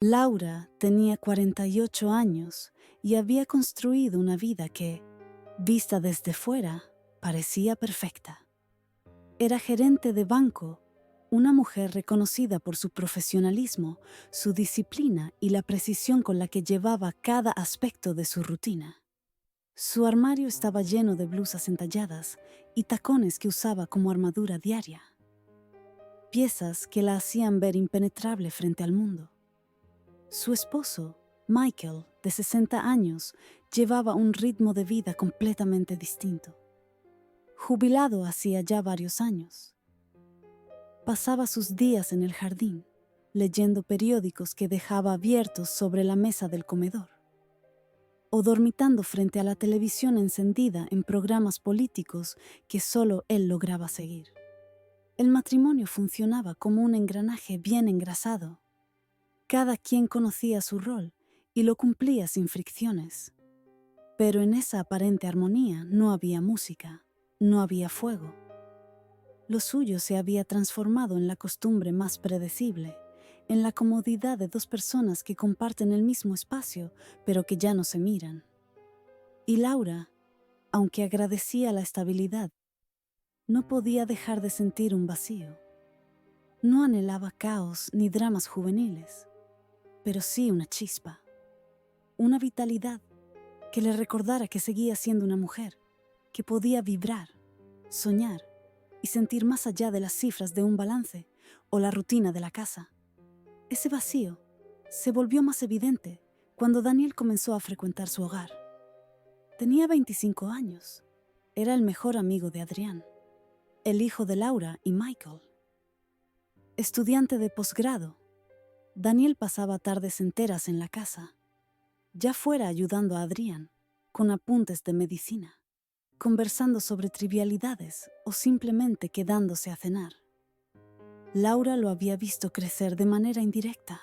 Laura tenía 48 años y había construido una vida que, vista desde fuera, parecía perfecta. Era gerente de banco, una mujer reconocida por su profesionalismo, su disciplina y la precisión con la que llevaba cada aspecto de su rutina. Su armario estaba lleno de blusas entalladas y tacones que usaba como armadura diaria, piezas que la hacían ver impenetrable frente al mundo. Su esposo, Michael, de 60 años, llevaba un ritmo de vida completamente distinto. Jubilado hacía ya varios años. Pasaba sus días en el jardín, leyendo periódicos que dejaba abiertos sobre la mesa del comedor, o dormitando frente a la televisión encendida en programas políticos que solo él lograba seguir. El matrimonio funcionaba como un engranaje bien engrasado. Cada quien conocía su rol y lo cumplía sin fricciones. Pero en esa aparente armonía no había música, no había fuego. Lo suyo se había transformado en la costumbre más predecible, en la comodidad de dos personas que comparten el mismo espacio, pero que ya no se miran. Y Laura, aunque agradecía la estabilidad, no podía dejar de sentir un vacío. No anhelaba caos ni dramas juveniles, pero sí una chispa, una vitalidad que le recordara que seguía siendo una mujer, que podía vibrar, soñar y sentir más allá de las cifras de un balance o la rutina de la casa. Ese vacío se volvió más evidente cuando Daniel comenzó a frecuentar su hogar. Tenía 25 años. Era el mejor amigo de Adrián, el hijo de Laura y Michael. Estudiante de posgrado, Daniel pasaba tardes enteras en la casa, ya fuera ayudando a Adrián con apuntes de medicina, conversando sobre trivialidades o simplemente quedándose a cenar. Laura lo había visto crecer de manera indirecta.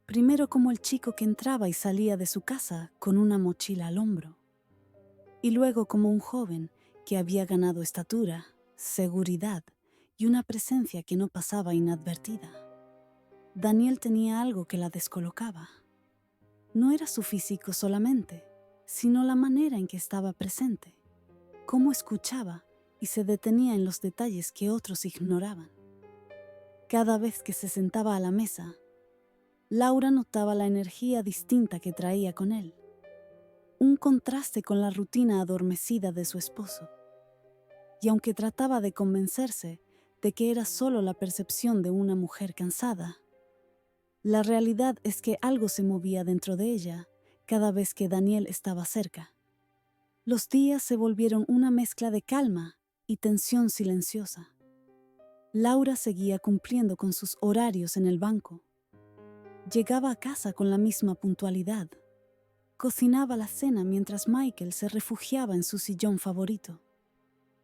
Primero como el chico que entraba y salía de su casa con una mochila al hombro, y luego como un joven que había ganado estatura, seguridad y una presencia que no pasaba inadvertida. Daniel tenía algo que la descolocaba. No era su físico solamente, sino la manera en que estaba presente, cómo escuchaba y se detenía en los detalles que otros ignoraban. Cada vez que se sentaba a la mesa, Laura notaba la energía distinta que traía con él, un contraste con la rutina adormecida de su esposo. Y aunque trataba de convencerse de que era solo la percepción de una mujer cansada, la realidad es que algo se movía dentro de ella cada vez que Daniel estaba cerca. Los días se volvieron una mezcla de calma y tensión silenciosa. Laura seguía cumpliendo con sus horarios en el banco. Llegaba a casa con la misma puntualidad. Cocinaba la cena mientras Michael se refugiaba en su sillón favorito.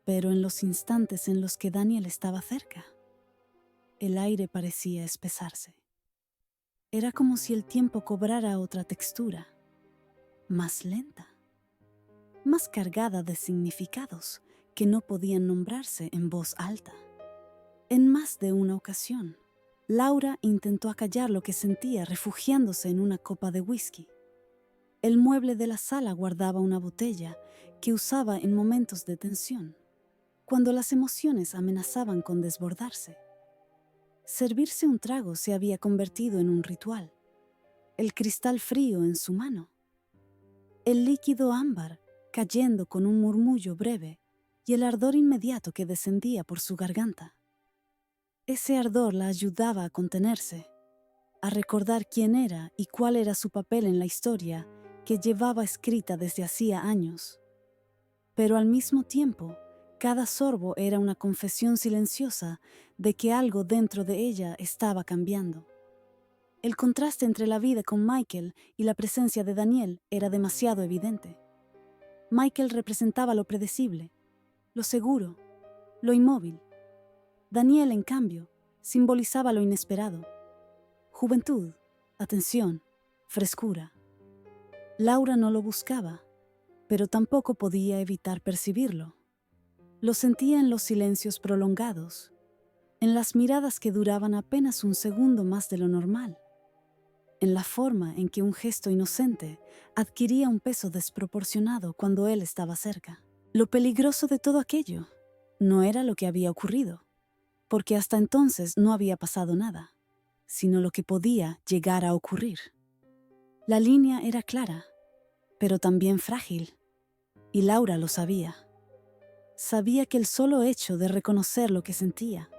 Pero en los instantes en los que Daniel estaba cerca, el aire parecía espesarse. Era como si el tiempo cobrara otra textura, más lenta, más cargada de significados que no podían nombrarse en voz alta. En más de una ocasión, Laura intentó acallar lo que sentía refugiándose en una copa de whisky. El mueble de la sala guardaba una botella que usaba en momentos de tensión, cuando las emociones amenazaban con desbordarse. Servirse un trago se había convertido en un ritual, el cristal frío en su mano, el líquido ámbar cayendo con un murmullo breve y el ardor inmediato que descendía por su garganta. Ese ardor la ayudaba a contenerse, a recordar quién era y cuál era su papel en la historia que llevaba escrita desde hacía años. Pero al mismo tiempo, cada sorbo era una confesión silenciosa de que algo dentro de ella estaba cambiando. El contraste entre la vida con Michael y la presencia de Daniel era demasiado evidente. Michael representaba lo predecible, lo seguro, lo inmóvil. Daniel, en cambio, simbolizaba lo inesperado. Juventud, atención, frescura. Laura no lo buscaba, pero tampoco podía evitar percibirlo. Lo sentía en los silencios prolongados, en las miradas que duraban apenas un segundo más de lo normal. en la forma en que un gesto inocente adquiría un peso desproporcionado cuando él estaba cerca. Lo peligroso de todo aquello no era lo que había ocurrido, porque hasta entonces no había pasado nada, sino lo que podía llegar a ocurrir. La línea era clara, pero también frágil, y Laura lo sabía. Sabía que el solo hecho de reconocer lo que sentía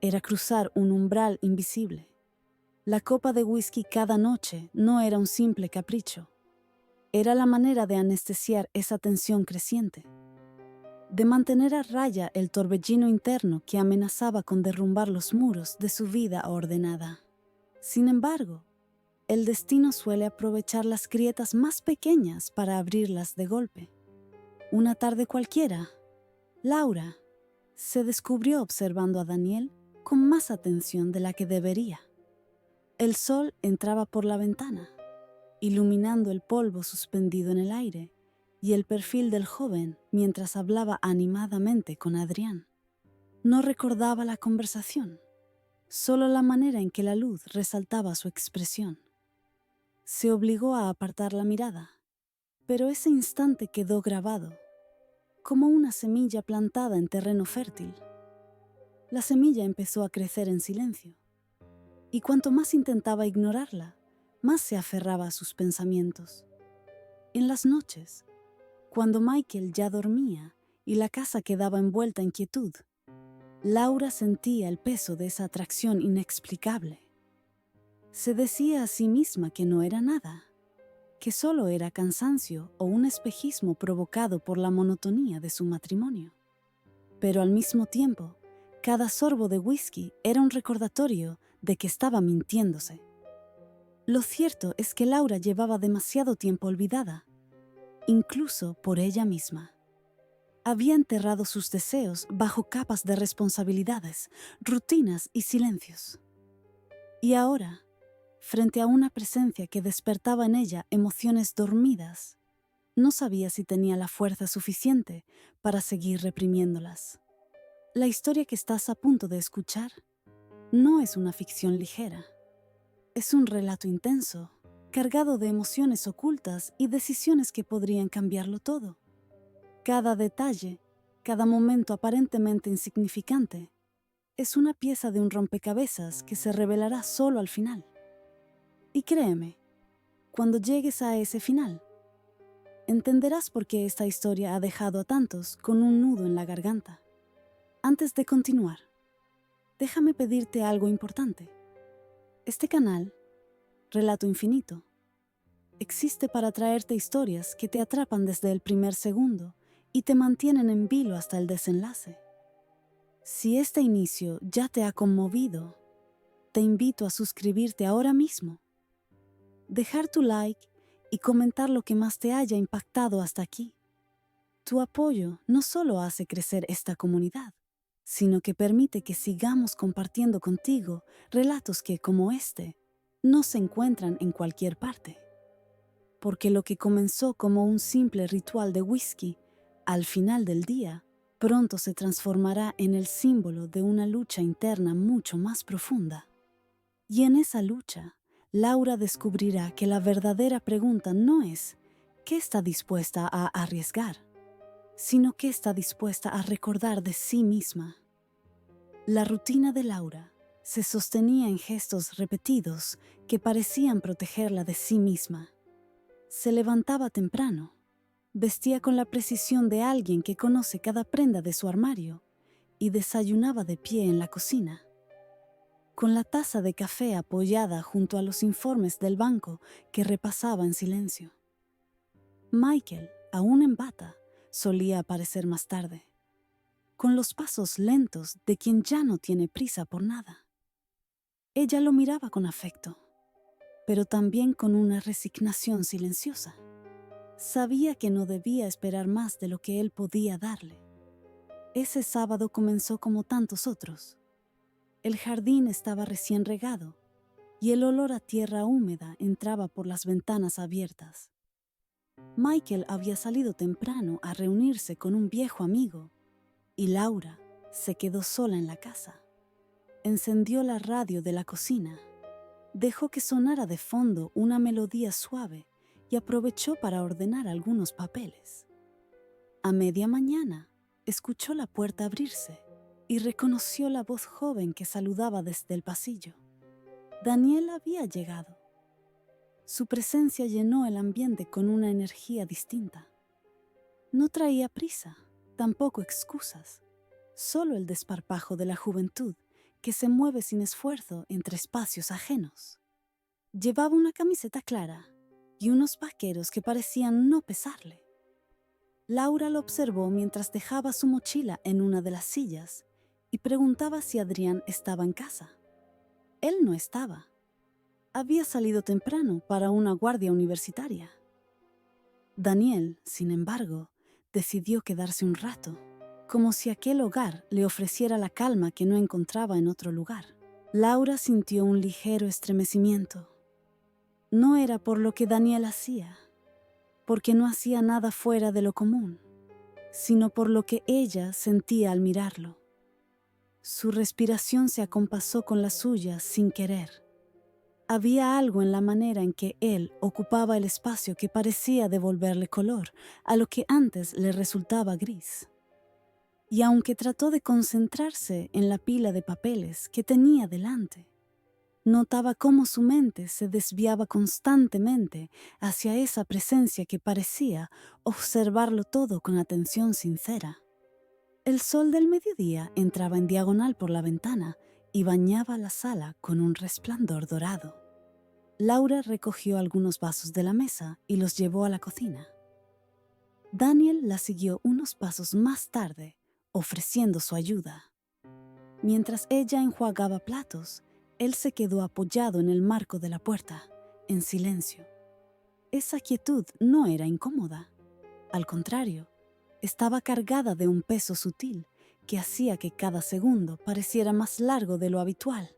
era cruzar un umbral invisible. La copa de whisky cada noche no era un simple capricho. Era la manera de anestesiar esa tensión creciente, de mantener a raya el torbellino interno que amenazaba con derrumbar los muros de su vida ordenada. Sin embargo, el destino suele aprovechar las grietas más pequeñas para abrirlas de golpe. Una tarde cualquiera, Laura se descubrió observando a Daniel con más atención de la que debería. El sol entraba por la ventana, iluminando el polvo suspendido en el aire y el perfil del joven mientras hablaba animadamente con Adrián. No recordaba la conversación, solo la manera en que la luz resaltaba su expresión. Se obligó a apartar la mirada, pero ese instante quedó grabado, como una semilla plantada en terreno fértil. La semilla empezó a crecer en silencio, y cuanto más intentaba ignorarla, más se aferraba a sus pensamientos. En las noches, cuando Michael ya dormía y la casa quedaba envuelta en quietud, Laura sentía el peso de esa atracción inexplicable. Se decía a sí misma que no era nada, que solo era cansancio o un espejismo provocado por la monotonía de su matrimonio. Pero al mismo tiempo, cada sorbo de whisky era un recordatorio de que estaba mintiéndose. Lo cierto es que Laura llevaba demasiado tiempo olvidada, incluso por ella misma. Había enterrado sus deseos bajo capas de responsabilidades, rutinas y silencios. Y ahora, frente a una presencia que despertaba en ella emociones dormidas, no sabía si tenía la fuerza suficiente para seguir reprimiéndolas. La historia que estás a punto de escuchar no es una ficción ligera. Es un relato intenso, cargado de emociones ocultas y decisiones que podrían cambiarlo todo. Cada detalle, cada momento aparentemente insignificante, es una pieza de un rompecabezas que se revelará solo al final. Y créeme, cuando llegues a ese final, entenderás por qué esta historia ha dejado a tantos con un nudo en la garganta. Antes de continuar, déjame pedirte algo importante. Este canal, Relato Infinito, existe para traerte historias que te atrapan desde el primer segundo y te mantienen en vilo hasta el desenlace. Si este inicio ya te ha conmovido, te invito a suscribirte ahora mismo, dejar tu like y comentar lo que más te haya impactado hasta aquí. Tu apoyo no solo hace crecer esta comunidad, sino que permite que sigamos compartiendo contigo relatos que, como este, no se encuentran en cualquier parte. Porque lo que comenzó como un simple ritual de whisky, al final del día, pronto se transformará en el símbolo de una lucha interna mucho más profunda. Y en esa lucha, Laura descubrirá que la verdadera pregunta no es ¿qué está dispuesta a arriesgar?, sino qué está dispuesta a recordar de sí misma. La rutina de Laura se sostenía en gestos repetidos que parecían protegerla de sí misma. Se levantaba temprano, vestía con la precisión de alguien que conoce cada prenda de su armario y desayunaba de pie en la cocina, con la taza de café apoyada junto a los informes del banco que repasaba en silencio. Michael, aún en bata, solía aparecer más tarde, con los pasos lentos de quien ya no tiene prisa por nada. Ella lo miraba con afecto, pero también con una resignación silenciosa. Sabía que no debía esperar más de lo que él podía darle. Ese sábado comenzó como tantos otros. El jardín estaba recién regado y el olor a tierra húmeda entraba por las ventanas abiertas. Michael había salido temprano a reunirse con un viejo amigo y Laura se quedó sola en la casa. Encendió la radio de la cocina Dejó que sonara de fondo una melodía suave y aprovechó para ordenar algunos papeles. A media mañana, escuchó la puerta abrirse y reconoció la voz joven que saludaba desde el pasillo. Daniel había llegado. Su presencia llenó el ambiente con una energía distinta. No traía prisa, tampoco excusas, solo el desparpajo de la juventud que se mueve sin esfuerzo entre espacios ajenos. Llevaba una camiseta clara y unos vaqueros que parecían no pesarle. Laura lo observó mientras dejaba su mochila en una de las sillas y preguntaba si Adrián estaba en casa. Él no estaba. Había salido temprano para una guardia universitaria. Daniel, sin embargo, decidió quedarse un rato, como si aquel hogar le ofreciera la calma que no encontraba en otro lugar. Laura sintió un ligero estremecimiento. No era por lo que Daniel hacía, porque no hacía nada fuera de lo común, sino por lo que ella sentía al mirarlo. Su respiración se acompasó con la suya sin querer. Había algo en la manera en que él ocupaba el espacio que parecía devolverle color a lo que antes le resultaba gris. Y aunque trató de concentrarse en la pila de papeles que tenía delante, notaba cómo su mente se desviaba constantemente hacia esa presencia que parecía observarlo todo con atención sincera. El sol del mediodía entraba en diagonal por la ventana y bañaba la sala con un resplandor dorado. Laura recogió algunos vasos de la mesa y los llevó a la cocina. Daniel la siguió unos pasos más tarde, ofreciendo su ayuda. Mientras ella enjuagaba platos, él se quedó apoyado en el marco de la puerta, en silencio. Esa quietud no era incómoda. Al contrario, estaba cargada de un peso sutil que hacía que cada segundo pareciera más largo de lo habitual.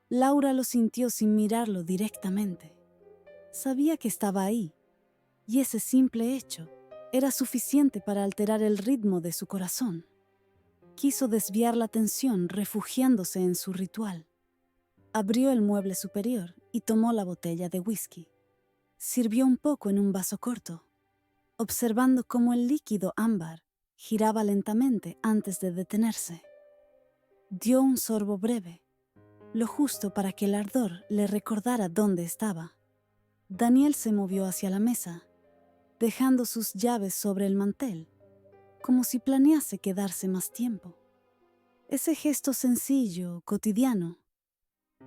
Laura lo sintió sin mirarlo directamente. Sabía que estaba ahí, y ese simple hecho era suficiente para alterar el ritmo de su corazón. Quiso desviar la atención refugiándose en su ritual. Abrió el mueble superior y tomó la botella de whisky. Sirvió un poco en un vaso corto, observando cómo el líquido ámbar giraba lentamente antes de detenerse. Dio un sorbo breve, lo justo para que el ardor le recordara dónde estaba. Daniel se movió hacia la mesa, dejando sus llaves sobre el mantel, como si planease quedarse más tiempo. Ese gesto sencillo, cotidiano,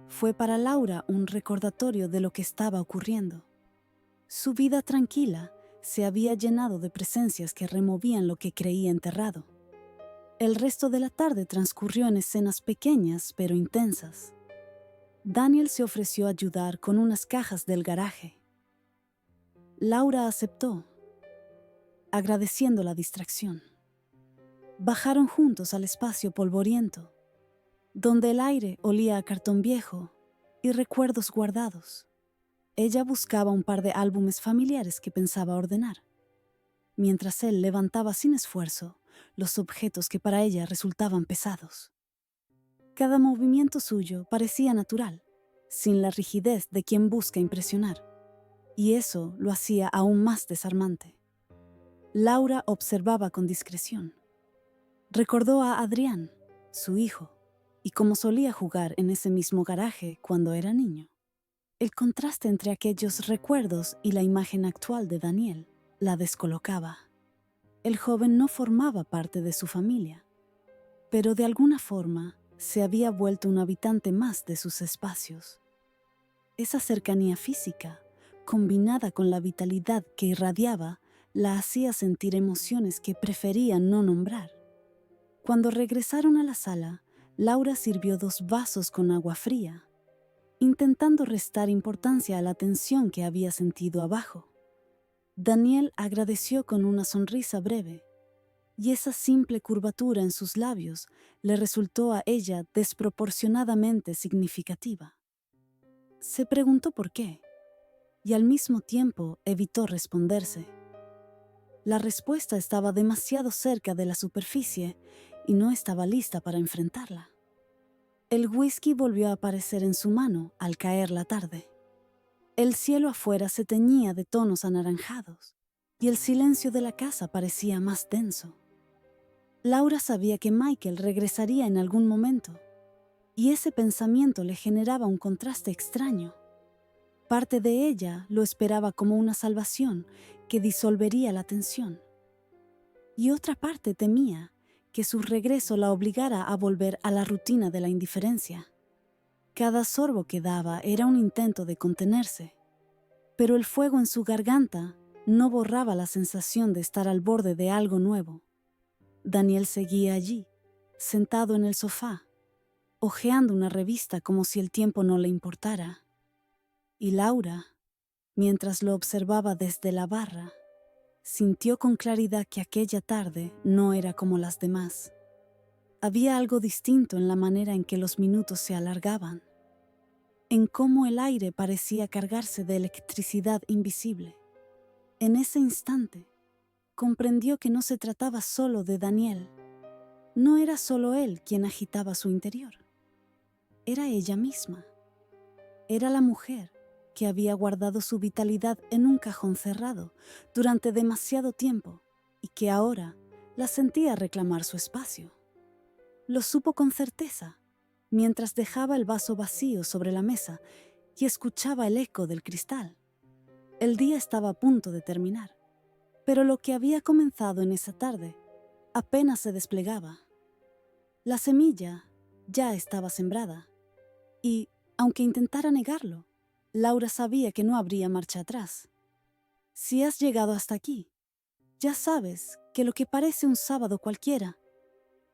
fue para Laura un recordatorio de lo que estaba ocurriendo. Su vida tranquila se había llenado de presencias que removían lo que creía enterrado. El resto de la tarde transcurrió en escenas pequeñas pero intensas. Daniel se ofreció a ayudar con unas cajas del garaje. Laura aceptó, agradeciendo la distracción. Bajaron juntos al espacio polvoriento, donde el aire olía a cartón viejo y recuerdos guardados. Ella buscaba un par de álbumes familiares que pensaba ordenar, mientras él levantaba sin esfuerzo los objetos que para ella resultaban pesados. Cada movimiento suyo parecía natural, sin la rigidez de quien busca impresionar, y eso lo hacía aún más desarmante. Laura observaba con discreción. Recordó a Adrián, su hijo, y cómo solía jugar en ese mismo garaje cuando era niño. El contraste entre aquellos recuerdos y la imagen actual de Daniel la descolocaba. El joven no formaba parte de su familia, pero de alguna forma se había vuelto un habitante más de sus espacios. Esa cercanía física, combinada con la vitalidad que irradiaba, la hacía sentir emociones que prefería no nombrar. Cuando regresaron a la sala, Laura sirvió 2 vasos con agua fría, intentando restar importancia a la tensión que había sentido abajo. Daniel agradeció con una sonrisa breve, y esa simple curvatura en sus labios le resultó a ella desproporcionadamente significativa. Se preguntó por qué, y al mismo tiempo evitó responderse. La respuesta estaba demasiado cerca de la superficie y no estaba lista para enfrentarla. El whisky volvió a aparecer en su mano al caer la tarde. El cielo afuera se teñía de tonos anaranjados y el silencio de la casa parecía más denso. Laura sabía que Michael regresaría en algún momento, y ese pensamiento le generaba un contraste extraño. Parte de ella lo esperaba como una salvación que disolvería la tensión, y otra parte temía que su regreso la obligara a volver a la rutina de la indiferencia. Cada sorbo que daba era un intento de contenerse, pero el fuego en su garganta no borraba la sensación de estar al borde de algo nuevo. Daniel seguía allí, sentado en el sofá, hojeando una revista como si el tiempo no le importara. Y Laura, mientras lo observaba desde la barra, sintió con claridad que aquella tarde no era como las demás. Había algo distinto en la manera en que los minutos se alargaban, en cómo el aire parecía cargarse de electricidad invisible. En ese instante, comprendió que no se trataba solo de Daniel. No era solo él quien agitaba su interior. Era ella misma. Era la mujer que había guardado su vitalidad en un cajón cerrado durante demasiado tiempo y que ahora la sentía reclamar su espacio. Lo supo con certeza, mientras dejaba el vaso vacío sobre la mesa y escuchaba el eco del cristal. El día estaba a punto de terminar, pero lo que había comenzado en esa tarde apenas se desplegaba. La semilla ya estaba sembrada y, aunque intentara negarlo, Laura sabía que no habría marcha atrás. Si has llegado hasta aquí, ya sabes que lo que parece un sábado cualquiera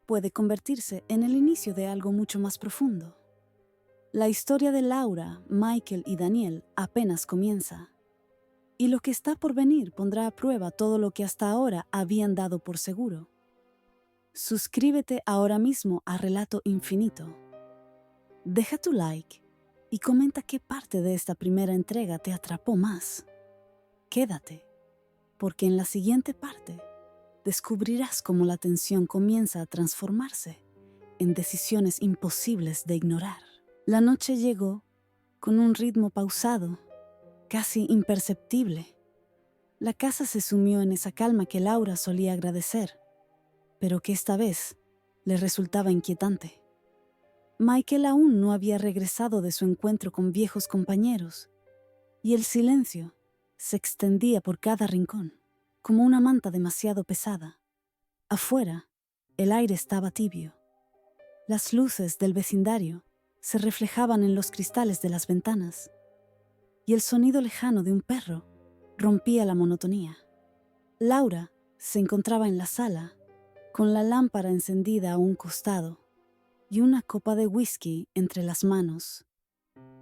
puede convertirse en el inicio de algo mucho más profundo. La historia de Laura, Michael y Daniel apenas comienza, y lo que está por venir pondrá a prueba todo lo que hasta ahora habían dado por seguro. Suscríbete ahora mismo a Relato Infinito. Deja tu like y comenta qué parte de esta primera entrega te atrapó más. Quédate, porque en la siguiente parte descubrirás cómo la tensión comienza a transformarse en decisiones imposibles de ignorar. La noche llegó con un ritmo pausado, casi imperceptible. La casa se sumió en esa calma que Laura solía agradecer, pero que esta vez le resultaba inquietante. Michael aún no había regresado de su encuentro con viejos compañeros, y el silencio se extendía por cada rincón, como una manta demasiado pesada. Afuera, el aire estaba tibio. Las luces del vecindario se reflejaban en los cristales de las ventanas, y el sonido lejano de un perro rompía la monotonía. Laura se encontraba en la sala, con la lámpara encendida a un costado y una copa de whisky entre las manos.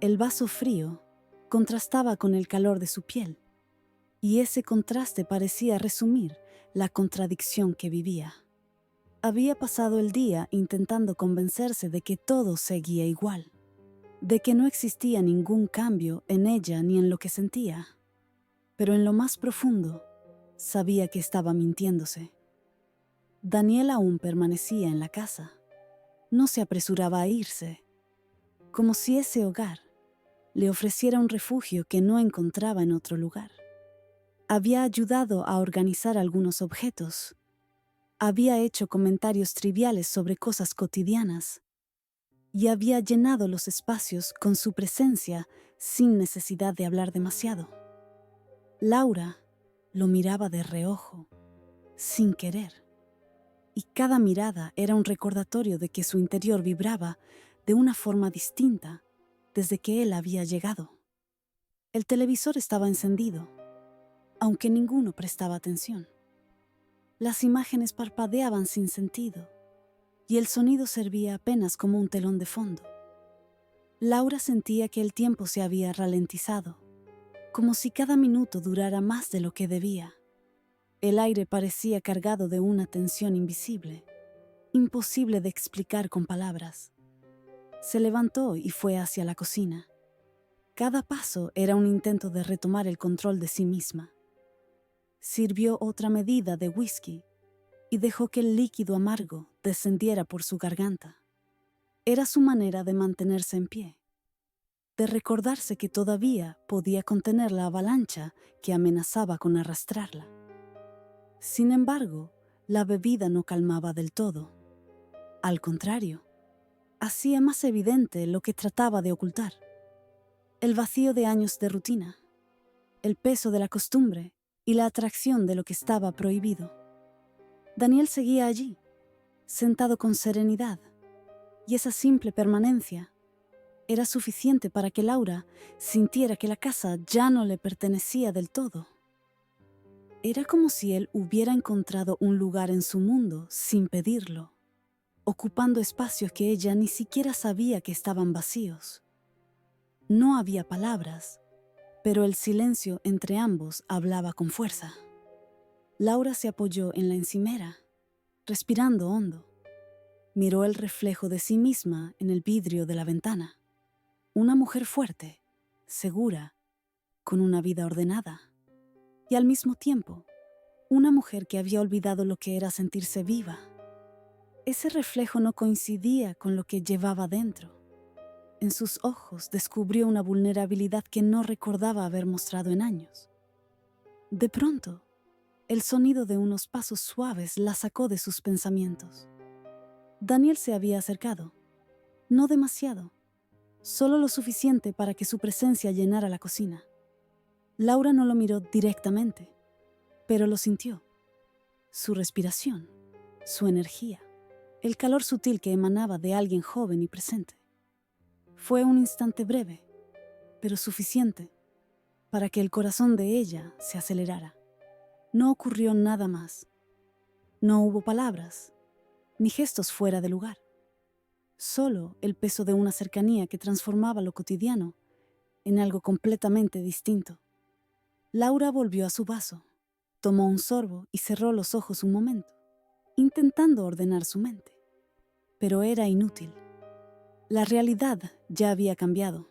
El vaso frío contrastaba con el calor de su piel, y ese contraste parecía resumir la contradicción que vivía. Había pasado el día intentando convencerse de que todo seguía igual, de que no existía ningún cambio en ella ni en lo que sentía, pero en lo más profundo sabía que estaba mintiéndose. Daniel aún permanecía en la casa. No se apresuraba a irse, como si ese hogar le ofreciera un refugio que no encontraba en otro lugar. Había ayudado a organizar algunos objetos. Había hecho comentarios triviales sobre cosas cotidianas y había llenado los espacios con su presencia sin necesidad de hablar demasiado. Laura lo miraba de reojo, sin querer, y cada mirada era un recordatorio de que su interior vibraba de una forma distinta desde que él había llegado. El televisor estaba encendido, aunque ninguno prestaba atención. Las imágenes parpadeaban sin sentido, y el sonido servía apenas como un telón de fondo. Laura sentía que el tiempo se había ralentizado, como si cada minuto durara más de lo que debía. El aire parecía cargado de una tensión invisible, imposible de explicar con palabras. Se levantó y fue hacia la cocina. Cada paso era un intento de retomar el control de sí misma. Sirvió otra medida de whisky y dejó que el líquido amargo descendiera por su garganta. Era su manera de mantenerse en pie, de recordarse que todavía podía contener la avalancha que amenazaba con arrastrarla. Sin embargo, la bebida no calmaba del todo. Al contrario, hacía más evidente lo que trataba de ocultar: el vacío de años de rutina, el peso de la costumbre y la atracción de lo que estaba prohibido. Daniel seguía allí, sentado con serenidad, y esa simple permanencia era suficiente para que Laura sintiera que la casa ya no le pertenecía del todo. Era como si él hubiera encontrado un lugar en su mundo sin pedirlo, ocupando espacios que ella ni siquiera sabía que estaban vacíos. No había palabras, pero el silencio entre ambos hablaba con fuerza. Laura se apoyó en la encimera, respirando hondo. Miró el reflejo de sí misma en el vidrio de la ventana. Una mujer fuerte, segura, con una vida ordenada. Y al mismo tiempo, una mujer que había olvidado lo que era sentirse viva. Ese reflejo no coincidía con lo que llevaba dentro. En sus ojos descubrió una vulnerabilidad que no recordaba haber mostrado en años. De pronto, el sonido de unos pasos suaves la sacó de sus pensamientos. Daniel se había acercado, no demasiado, solo lo suficiente para que su presencia llenara la cocina. Laura no lo miró directamente, pero lo sintió. Su respiración, su energía, el calor sutil que emanaba de alguien joven y presente. Fue un instante breve, pero suficiente para que el corazón de ella se acelerara. No ocurrió nada más. No hubo palabras, ni gestos fuera de lugar. Solo el peso de una cercanía que transformaba lo cotidiano en algo completamente distinto. Laura volvió a su vaso, tomó un sorbo y cerró los ojos un momento, intentando ordenar su mente. Pero era inútil. La realidad ya había cambiado.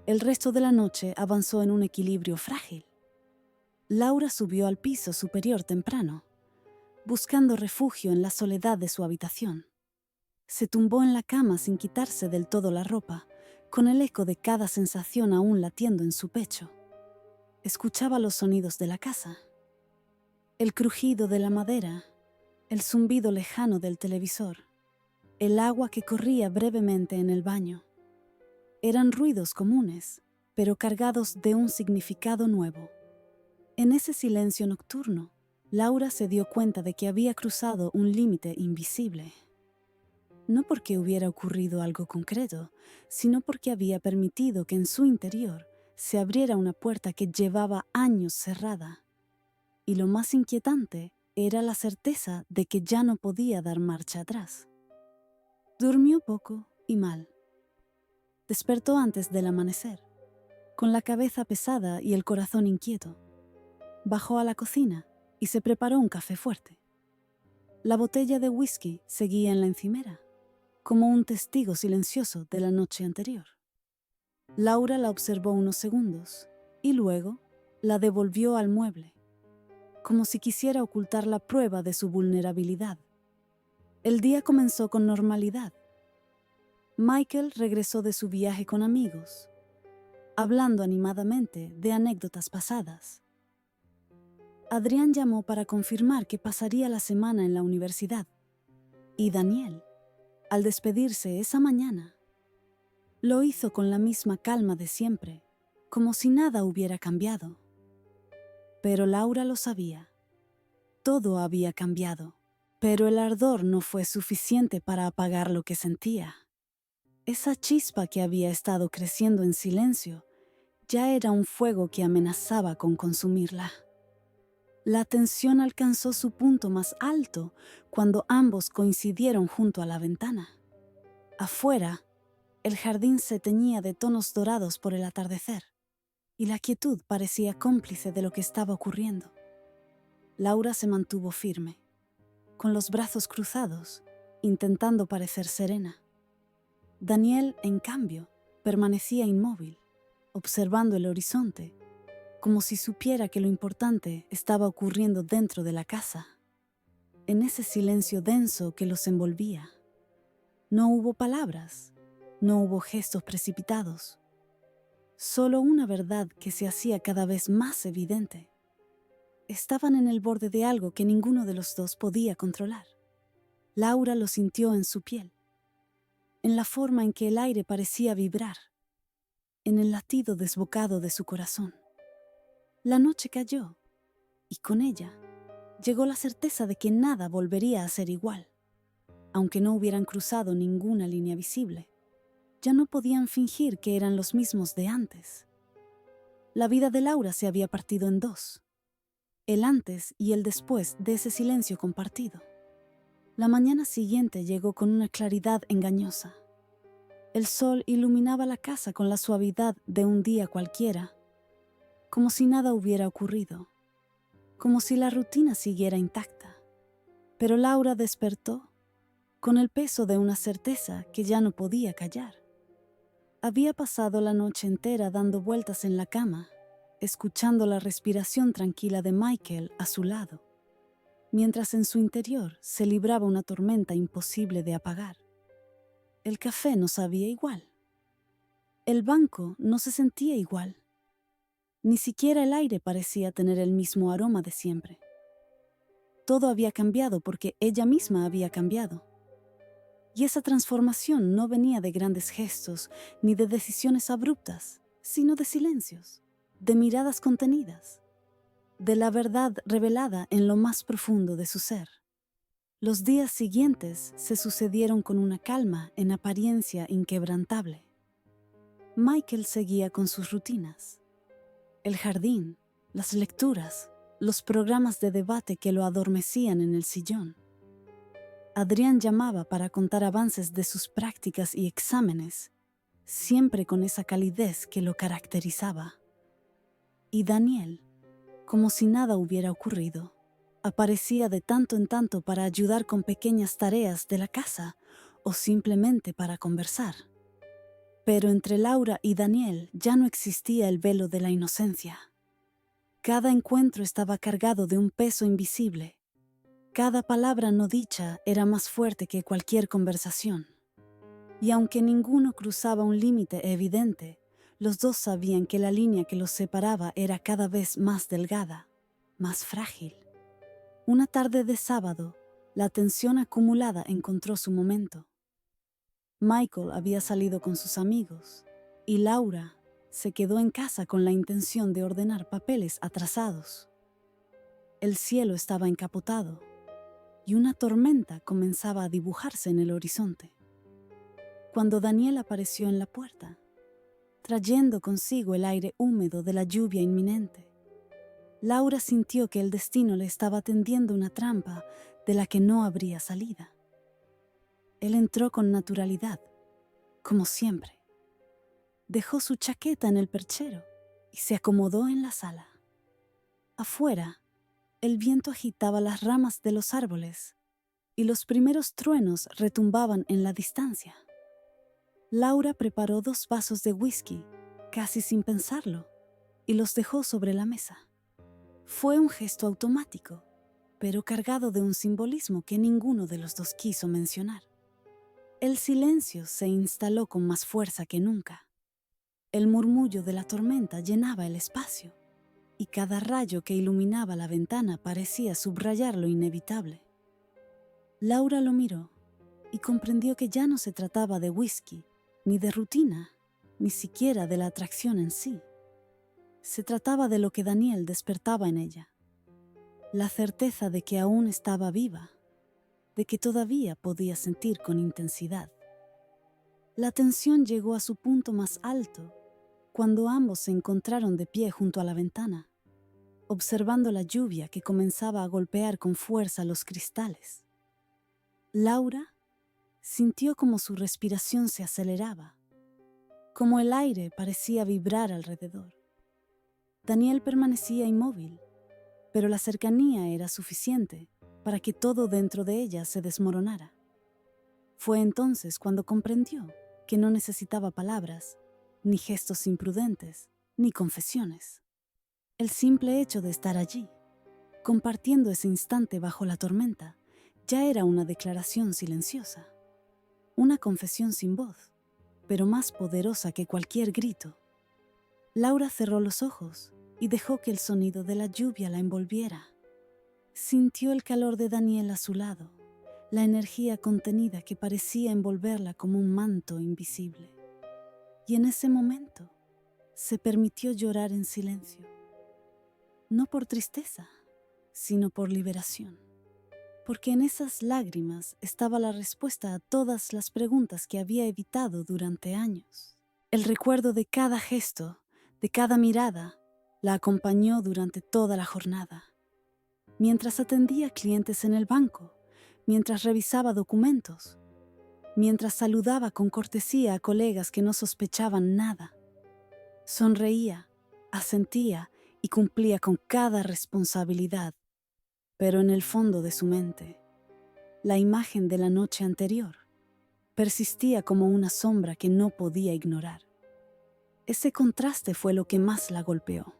El resto de la noche avanzó en un equilibrio frágil. Laura subió al piso superior temprano, buscando refugio en la soledad de su habitación. Se tumbó en la cama sin quitarse del todo la ropa, con el eco de cada sensación aún latiendo en su pecho. Escuchaba los sonidos de la casa, el crujido de la madera, el zumbido lejano del televisor, el agua que corría brevemente en el baño. Eran ruidos comunes, pero cargados de un significado nuevo. En ese silencio nocturno, Laura se dio cuenta de que había cruzado un límite invisible. No porque hubiera ocurrido algo concreto, sino porque había permitido que en su interior se abriera una puerta que llevaba años cerrada. Y lo más inquietante era la certeza de que ya no podía dar marcha atrás. Durmió poco y mal. Despertó antes del amanecer, con la cabeza pesada y el corazón inquieto. Bajó a la cocina y se preparó un café fuerte. La botella de whisky seguía en la encimera, como un testigo silencioso de la noche anterior. Laura la observó unos segundos y luego la devolvió al mueble, como si quisiera ocultar la prueba de su vulnerabilidad. El día comenzó con normalidad. Michael regresó de su viaje con amigos, hablando animadamente de anécdotas pasadas. Adrián llamó para confirmar que pasaría la semana en la universidad, y Daniel, al despedirse esa mañana, lo hizo con la misma calma de siempre, como si nada hubiera cambiado. Pero Laura lo sabía. Todo había cambiado, pero el ardor no fue suficiente para apagar lo que sentía. Esa chispa que había estado creciendo en silencio ya era un fuego que amenazaba con consumirla. La tensión alcanzó su punto más alto cuando ambos coincidieron junto a la ventana. Afuera, el jardín se teñía de tonos dorados por el atardecer, y la quietud parecía cómplice de lo que estaba ocurriendo. Laura se mantuvo firme, con los brazos cruzados, intentando parecer serena. Daniel, en cambio, permanecía inmóvil, observando el horizonte, como si supiera que lo importante estaba ocurriendo dentro de la casa, en ese silencio denso que los envolvía. No hubo palabras, no hubo gestos precipitados, solo una verdad que se hacía cada vez más evidente. Estaban en el borde de algo que ninguno de los dos podía controlar. Laura lo sintió en su piel, en la forma en que el aire parecía vibrar, en el latido desbocado de su corazón. La noche cayó, y con ella llegó la certeza de que nada volvería a ser igual. Aunque no hubieran cruzado ninguna línea visible, ya no podían fingir que eran los mismos de antes. La vida de Laura se había partido en dos, el antes y el después de ese silencio compartido. La mañana siguiente llegó con una claridad engañosa. El sol iluminaba la casa con la suavidad de un día cualquiera, como si nada hubiera ocurrido, como si la rutina siguiera intacta. Pero Laura despertó con el peso de una certeza que ya no podía callar. Había pasado la noche entera dando vueltas en la cama, escuchando la respiración tranquila de Michael a su lado, mientras en su interior se libraba una tormenta imposible de apagar. El café no sabía igual. El banco no se sentía igual. Ni siquiera el aire parecía tener el mismo aroma de siempre. Todo había cambiado porque ella misma había cambiado. Y esa transformación no venía de grandes gestos ni de decisiones abruptas, sino de silencios, de miradas contenidas, de la verdad revelada en lo más profundo de su ser. Los días siguientes se sucedieron con una calma en apariencia inquebrantable. Michael seguía con sus rutinas. El jardín, las lecturas, los programas de debate que lo adormecían en el sillón. Adrián llamaba para contar avances de sus prácticas y exámenes, siempre con esa calidez que lo caracterizaba. Y Daniel, como si nada hubiera ocurrido, aparecía de tanto en tanto para ayudar con pequeñas tareas de la casa o simplemente para conversar. Pero entre Laura y Daniel ya no existía el velo de la inocencia. Cada encuentro estaba cargado de un peso invisible. Cada palabra no dicha era más fuerte que cualquier conversación. Y aunque ninguno cruzaba un límite evidente, los dos sabían que la línea que los separaba era cada vez más delgada, más frágil. Una tarde de sábado, la tensión acumulada encontró su momento. Michael había salido con sus amigos y Laura se quedó en casa con la intención de ordenar papeles atrasados. El cielo estaba encapotado y una tormenta comenzaba a dibujarse en el horizonte. Cuando Daniel apareció en la puerta, trayendo consigo el aire húmedo de la lluvia inminente, Laura sintió que el destino le estaba tendiendo una trampa de la que no habría salida. Él entró con naturalidad, como siempre. Dejó su chaqueta en el perchero y se acomodó en la sala. Afuera, el viento agitaba las ramas de los árboles y los primeros truenos retumbaban en la distancia. Laura preparó 2 vasos de whisky, casi sin pensarlo, y los dejó sobre la mesa. Fue un gesto automático, pero cargado de un simbolismo que ninguno de los dos quiso mencionar. El silencio se instaló con más fuerza que nunca. El murmullo de la tormenta llenaba el espacio, y cada rayo que iluminaba la ventana parecía subrayar lo inevitable. Laura lo miró y comprendió que ya no se trataba de whisky, ni de rutina, ni siquiera de la atracción en sí. Se trataba de lo que Daniel despertaba en ella, la certeza de que aún estaba viva, de que todavía podía sentir con intensidad. La tensión llegó a su punto más alto cuando ambos se encontraron de pie junto a la ventana, observando la lluvia que comenzaba a golpear con fuerza los cristales. Laura sintió como su respiración se aceleraba, como el aire parecía vibrar alrededor. Daniel permanecía inmóvil, pero la cercanía era suficiente para que todo dentro de ella se desmoronara. Fue entonces cuando comprendió que no necesitaba palabras, ni gestos imprudentes, ni confesiones. El simple hecho de estar allí, compartiendo ese instante bajo la tormenta, ya era una declaración silenciosa. una confesión sin voz, pero más poderosa que cualquier grito. Laura cerró los ojos y dejó que el sonido de la lluvia la envolviera. Sintió el calor de Daniel a su lado, la energía contenida que parecía envolverla como un manto invisible. Y en ese momento se permitió llorar en silencio, no por tristeza, sino por liberación. Porque en esas lágrimas estaba la respuesta a todas las preguntas que había evitado durante años. El recuerdo de cada gesto, de cada mirada, la acompañó durante toda la jornada. Mientras atendía clientes en el banco, mientras revisaba documentos, mientras saludaba con cortesía a colegas que no sospechaban nada. Sonreía, asentía y cumplía con cada responsabilidad, pero en el fondo de su mente, la imagen de la noche anterior persistía como una sombra que no podía ignorar. Ese contraste fue lo que más la golpeó.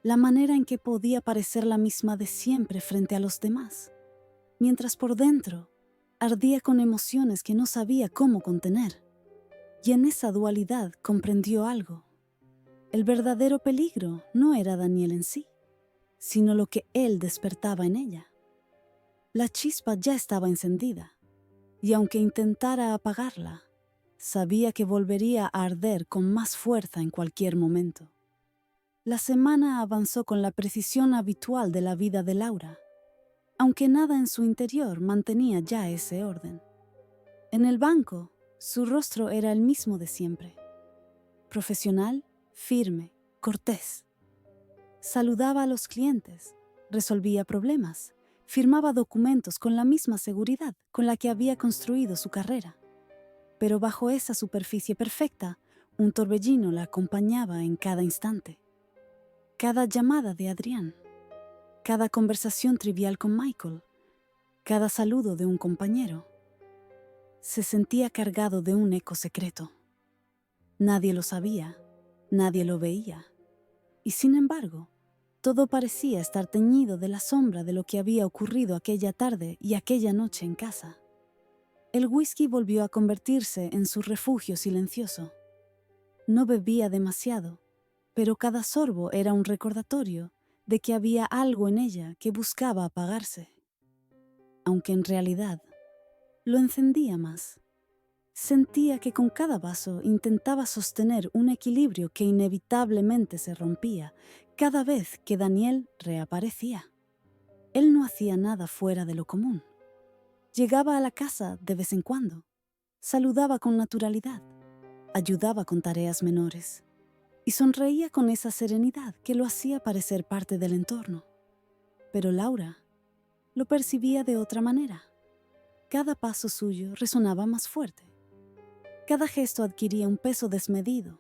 La manera en que podía parecer la misma de siempre frente a los demás, mientras por dentro ardía con emociones que no sabía cómo contener. Y en esa dualidad comprendió algo. El verdadero peligro no era Daniel en sí, sino lo que él despertaba en ella. La chispa ya estaba encendida, y aunque intentara apagarla, sabía que volvería a arder con más fuerza en cualquier momento. La semana avanzó con la precisión habitual de la vida de Laura, aunque nada en su interior mantenía ya ese orden. En el banco, su rostro era el mismo de siempre. Profesional, firme, cortés. Saludaba a los clientes, resolvía problemas, firmaba documentos con la misma seguridad con la que había construido su carrera. Pero bajo esa superficie perfecta, un torbellino la acompañaba en cada instante. Cada llamada de Adrián, cada conversación trivial con Michael, cada saludo de un compañero, se sentía cargado de un eco secreto. Nadie lo sabía, nadie lo veía, y sin embargo, todo parecía estar teñido de la sombra de lo que había ocurrido aquella tarde y aquella noche en casa. El whisky volvió a convertirse en su refugio silencioso. No bebía demasiado, pero cada sorbo era un recordatorio de que había algo en ella que buscaba apagarse. Aunque en realidad lo encendía más. Sentía que con cada vaso intentaba sostener un equilibrio que inevitablemente se rompía cada vez que Daniel reaparecía. Él no hacía nada fuera de lo común. Llegaba a la casa de vez en cuando, saludaba con naturalidad, ayudaba con tareas menores y sonreía con esa serenidad que lo hacía parecer parte del entorno. Pero Laura lo percibía de otra manera. Cada paso suyo resonaba más fuerte. Cada gesto adquiría un peso desmedido.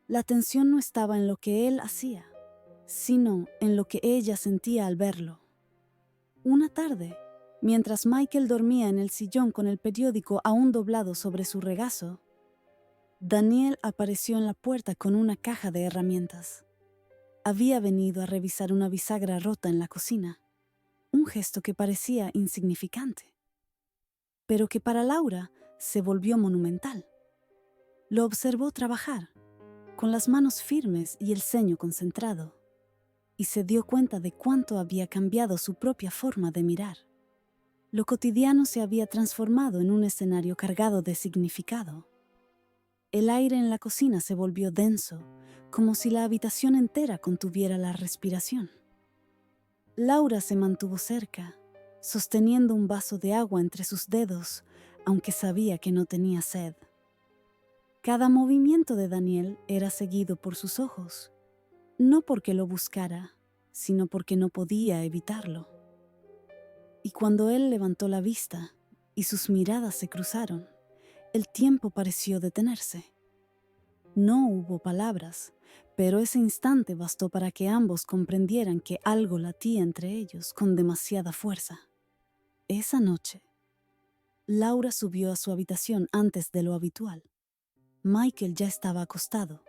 La tensión no estaba en lo que él hacía, sino en lo que ella sentía al verlo. Una tarde, mientras Michael dormía en el sillón con el periódico aún doblado sobre su regazo, Daniel apareció en la puerta con una caja de herramientas. Había venido a revisar una bisagra rota en la cocina, un gesto que parecía insignificante, pero que para Laura se volvió monumental. Lo observó trabajar, con las manos firmes y el ceño concentrado, y se dio cuenta de cuánto había cambiado su propia forma de mirar. Lo cotidiano se había transformado en un escenario cargado de significado. El aire en la cocina se volvió denso, como si la habitación entera contuviera la respiración. Laura se mantuvo cerca, sosteniendo un vaso de agua entre sus dedos, aunque sabía que no tenía sed. Cada movimiento de Daniel era seguido por sus ojos, no porque lo buscara, sino porque no podía evitarlo. Y cuando él levantó la vista y sus miradas se cruzaron, el tiempo pareció detenerse. No hubo palabras, pero ese instante bastó para que ambos comprendieran que algo latía entre ellos con demasiada fuerza. Esa noche, Laura subió a su habitación antes de lo habitual. Michael ya estaba acostado,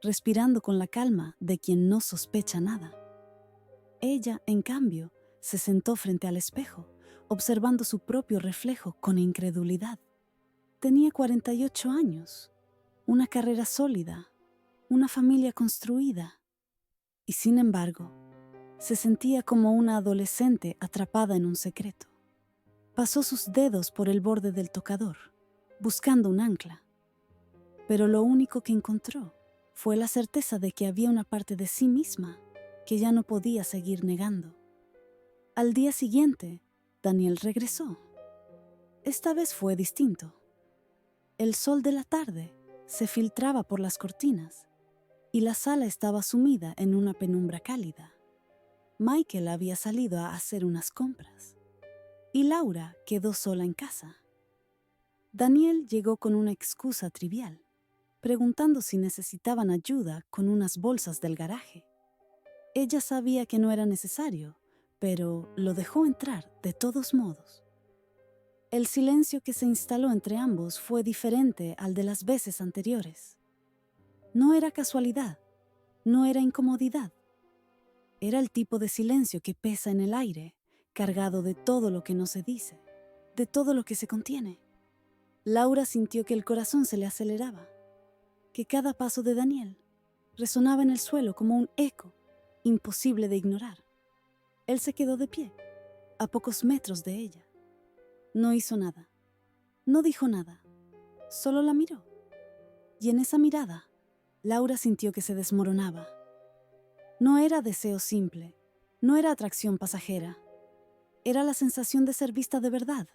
respirando con la calma de quien no sospecha nada. Ella, en cambio, se sentó frente al espejo, observando su propio reflejo con incredulidad. Tenía 48 años, una carrera sólida, una familia construida, y sin embargo, se sentía como una adolescente atrapada en un secreto. Pasó sus dedos por el borde del tocador, buscando un ancla, pero lo único que encontró fue la certeza de que había una parte de sí misma que ya no podía seguir negando. Al día siguiente, Daniel regresó. Esta vez fue distinto. El sol de la tarde se filtraba por las cortinas y la sala estaba sumida en una penumbra cálida. Michael había salido a hacer unas compras y Laura quedó sola en casa. Daniel llegó con una excusa trivial, preguntando si necesitaban ayuda con unas bolsas del garaje. Ella sabía que no era necesario, pero lo dejó entrar de todos modos. El silencio que se instaló entre ambos fue diferente al de las veces anteriores. No era casualidad, no era incomodidad. Era el tipo de silencio que pesa en el aire, cargado de todo lo que no se dice, de todo lo que se contiene. Laura sintió que el corazón se le aceleraba, que cada paso de Daniel resonaba en el suelo como un eco imposible de ignorar. Él se quedó de pie, a pocos metros de ella. No hizo nada, no dijo nada, solo la miró. Y en esa mirada, Laura sintió que se desmoronaba. No era deseo simple, no era atracción pasajera. Era la sensación de ser vista de verdad,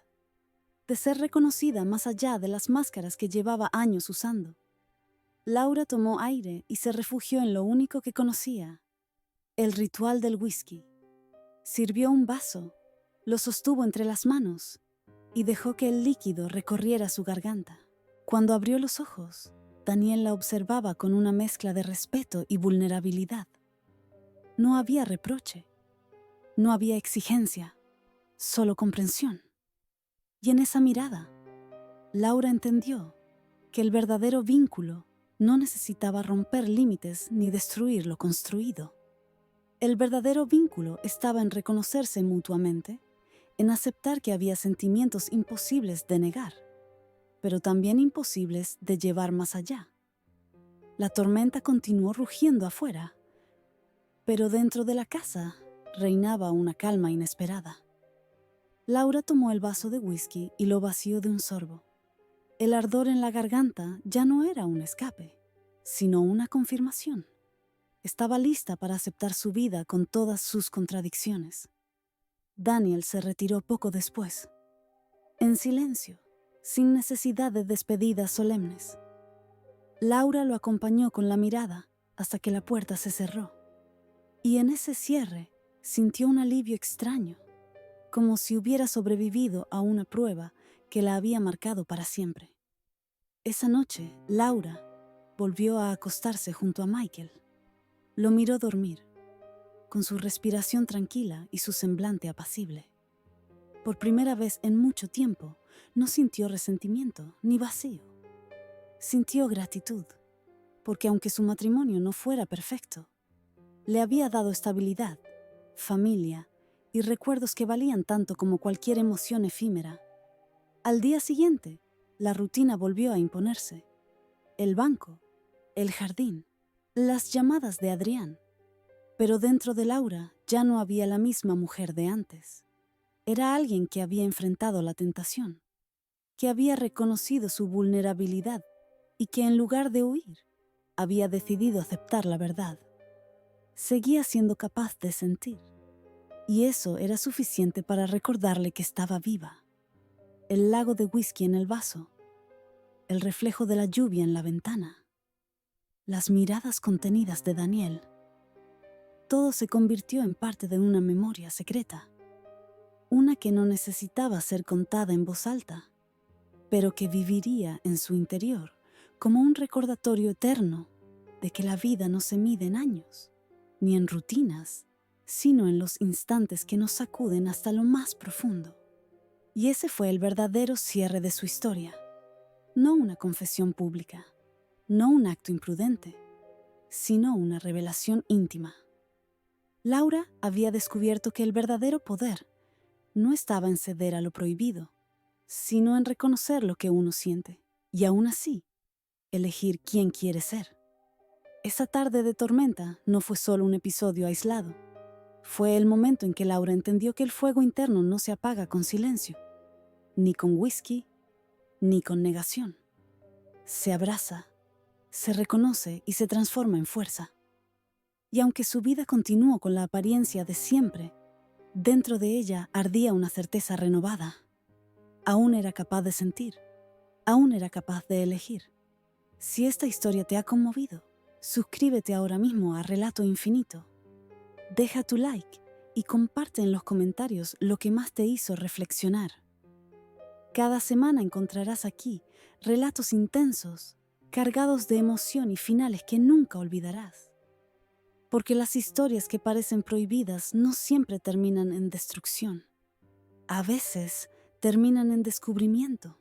de ser reconocida más allá de las máscaras que llevaba años usando. Laura tomó aire y se refugió en lo único que conocía, el ritual del whisky. Sirvió un vaso, lo sostuvo entre las manos y dejó que el líquido recorriera su garganta. Cuando abrió los ojos, Daniel la observaba con una mezcla de respeto y vulnerabilidad. No había reproche, no había exigencia, solo comprensión. Y en esa mirada, Laura entendió que el verdadero vínculo no necesitaba romper límites ni destruir lo construido. El verdadero vínculo estaba en reconocerse mutuamente, en aceptar que había sentimientos imposibles de negar, pero también imposibles de llevar más allá. La tormenta continuó rugiendo afuera, pero dentro de la casa reinaba una calma inesperada. Laura tomó el vaso de whisky y lo vació de un sorbo. El ardor en la garganta ya no era un escape, sino una confirmación. Estaba lista para aceptar su vida con todas sus contradicciones. Daniel se retiró poco después, en silencio, sin necesidad de despedidas solemnes. Laura lo acompañó con la mirada hasta que la puerta se cerró. Y en ese cierre sintió un alivio extraño, como si hubiera sobrevivido a una prueba que la había marcado para siempre. Esa noche, Laura volvió a acostarse junto a Michael. Lo miró dormir, con su respiración tranquila y su semblante apacible. Por primera vez en mucho tiempo, no sintió resentimiento ni vacío. Sintió gratitud, porque aunque su matrimonio no fuera perfecto, le había dado estabilidad, familia y recuerdos que valían tanto como cualquier emoción efímera. Al día siguiente, la rutina volvió a imponerse. El banco, el jardín, las llamadas de Adrián. Pero dentro de Laura ya no había la misma mujer de antes. Era alguien que había enfrentado la tentación, que había reconocido su vulnerabilidad y que en lugar de huir, había decidido aceptar la verdad. Seguía siendo capaz de sentir, y eso era suficiente para recordarle que estaba viva. El lago de whisky en el vaso, el reflejo de la lluvia en la ventana, las miradas contenidas de Daniel. Todo se convirtió en parte de una memoria secreta, una que no necesitaba ser contada en voz alta, pero que viviría en su interior como un recordatorio eterno de que la vida no se mide en años, ni en rutinas, sino en los instantes que nos sacuden hasta lo más profundo. Y ese fue el verdadero cierre de su historia. No una confesión pública, no un acto imprudente, sino una revelación íntima. Laura había descubierto que el verdadero poder no estaba en ceder a lo prohibido, sino en reconocer lo que uno siente y aún así elegir quién quiere ser. Esa tarde de tormenta no fue solo un episodio aislado. Fue el momento en que Laura entendió que el fuego interno no se apaga con silencio, ni con whisky, ni con negación. Se abraza, se reconoce y se transforma en fuerza. Y aunque su vida continuó con la apariencia de siempre, dentro de ella ardía una certeza renovada. Aún era capaz de sentir, aún era capaz de elegir. Si esta historia te ha conmovido, suscríbete ahora mismo a Relato Infinito. Deja tu like y comparte en los comentarios lo que más te hizo reflexionar. Cada semana encontrarás aquí relatos intensos, cargados de emoción y finales que nunca olvidarás. Porque las historias que parecen prohibidas no siempre terminan en destrucción. A veces terminan en descubrimiento.